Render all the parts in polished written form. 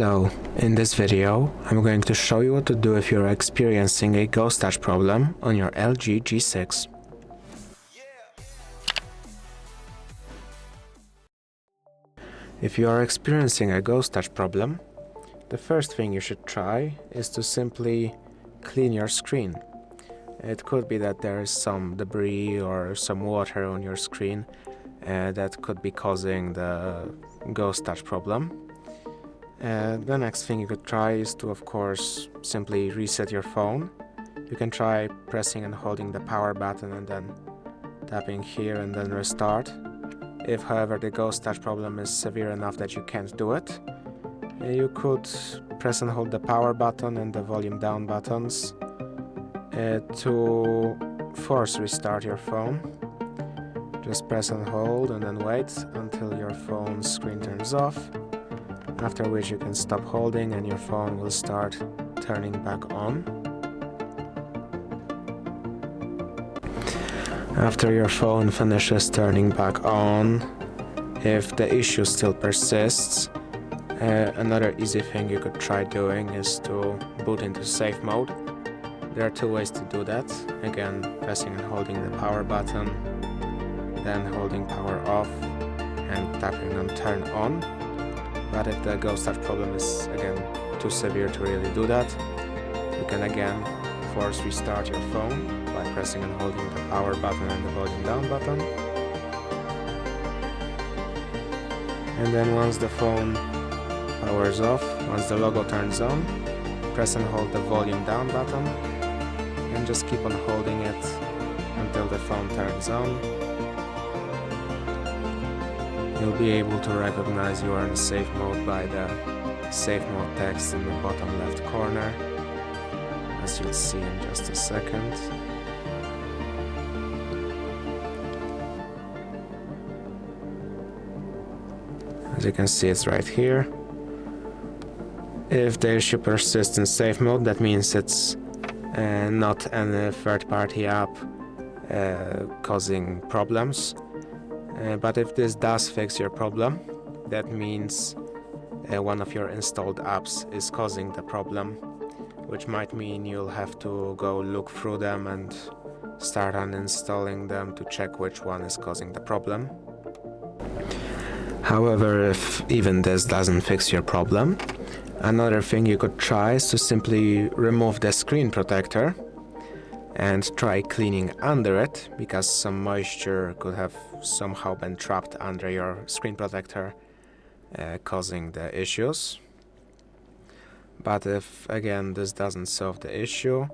Hello, in this video I'm going to show you what to do if you're experiencing a ghost touch problem on your LG G6. If you are experiencing a ghost touch problem, the first thing you should try is to simply clean your screen. It could be that there is some debris or some water on your screen that could be causing the ghost touch problem. The next thing you could try is to, of course, simply reset your phone. You can try pressing and holding the power button and then tapping here and then restart. If, however, the ghost touch problem is severe enough that you can't do it, you could press and hold the power button and the volume down buttons to force restart your phone. Just press and hold and then wait until your phone's screen turns off, after which you can stop holding and your phone will start turning back on. After your phone finishes turning back on, if the issue still persists, another easy thing you could try doing is to boot into safe mode. There are two ways to do that. Again, pressing and holding the power button, then holding power off and tapping on turn on. But if the ghost touch problem is again too severe to really do that, you can again force restart your phone by pressing and holding the power button and the volume down button. And then once the phone powers off, once the logo turns on, press and hold the volume down button and just keep on holding it until the phone turns on. You'll be able to recognize you are in safe mode by the safe mode text in the bottom left corner, as you'll see in just a second. As you can see, it's right here. If the issue persists in safe mode, that means it's not any third-party app causing problems. But if this does fix your problem, that means one of your installed apps is causing the problem, which might mean you'll have to go look through them and start uninstalling them to check which one is causing the problem. However, if even this doesn't fix your problem, another thing you could try is to simply remove the screen protector and try cleaning under it, because some moisture could have somehow been trapped under your screen protector, causing the issues. But if again this doesn't solve the issue,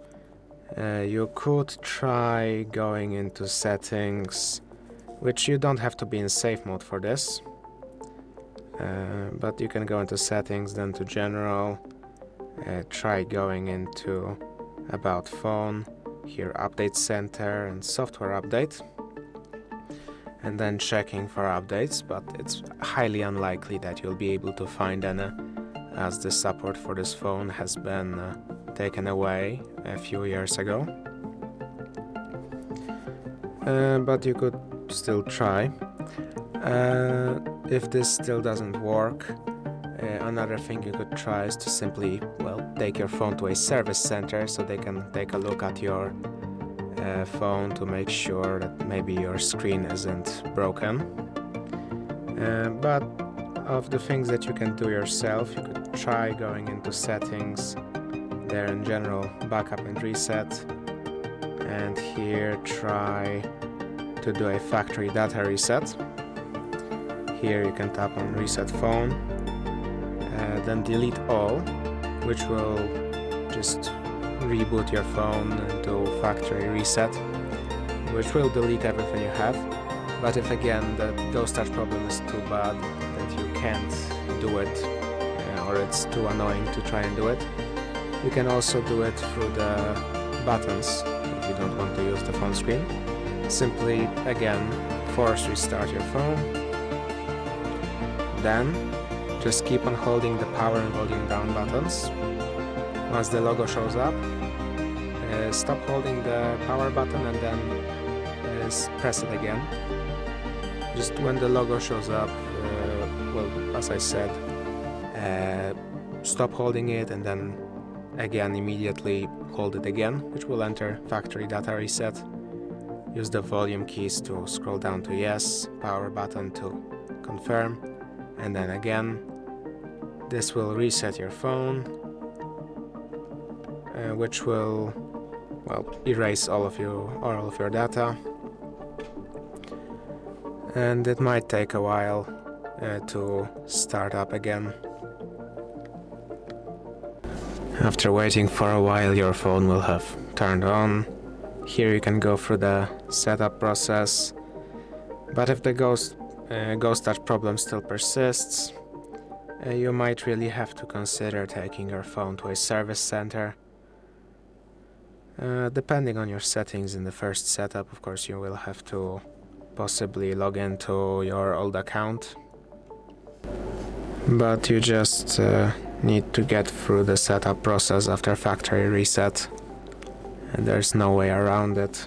you could try going into settings, which you don't have to be in safe mode for this, but you can go into settings, then to general, try going into about phone, here update center and software update, and then checking for updates, but it's highly unlikely that you'll be able to find any, as the support for this phone has been taken away a few years ago. But you could still try. If this still doesn't work, another thing you could try is to simply, take your phone to a service center so they can take a look at your phone to make sure that maybe your screen isn't broken. But of the things that you can do yourself, you could try going into settings, there in general, backup and reset, and here try to do a factory data reset. Here you can tap on reset phone, then delete all, which will just reboot your phone and do factory reset, which will delete everything you have. But if again the ghost touch problem is too bad that you can't do it, or it's too annoying to try and do it, you can also do it through the buttons if you don't want to use the phone screen. Simply again force restart your phone, then just keep on holding the power and volume down buttons. Once the logo shows up, stop holding the power button and then press it again. Just when the logo shows up, as I said, stop holding it and then again immediately hold it again, which will enter factory data reset. Use the volume keys to scroll down to yes, power button to confirm, and then again. This will reset your phone, which will, well, erase all of your data. And it might take a while to start up again. After waiting for a while, your phone will have turned on. Here you can go through the setup process, but if the ghost touch problem still persists, you might really have to consider taking your phone to a service center. Depending on your settings in the first setup, of course, you will have to possibly log into your old account, but you just need to get through the setup process after factory reset, and there's no way around it.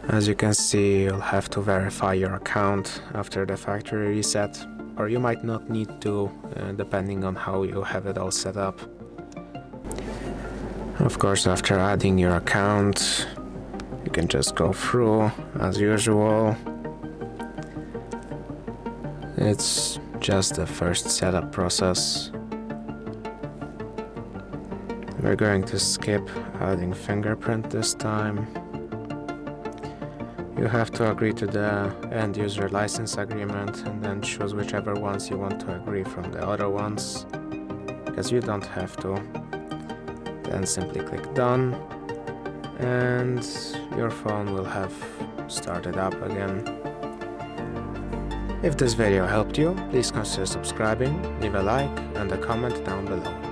As you can see, you'll have to verify your account after the factory reset, or you might not need to, depending on how you have it all set up. Of course, after adding your account, you can just go through as usual. It's just the first setup process. We're going to skip adding fingerprint this time. You have to agree to the end user license agreement and then choose whichever ones you want to agree from the other ones, because you don't have to. Then simply click done and your phone will have started up again. If this video helped you, please consider subscribing, leave a like and a comment down below.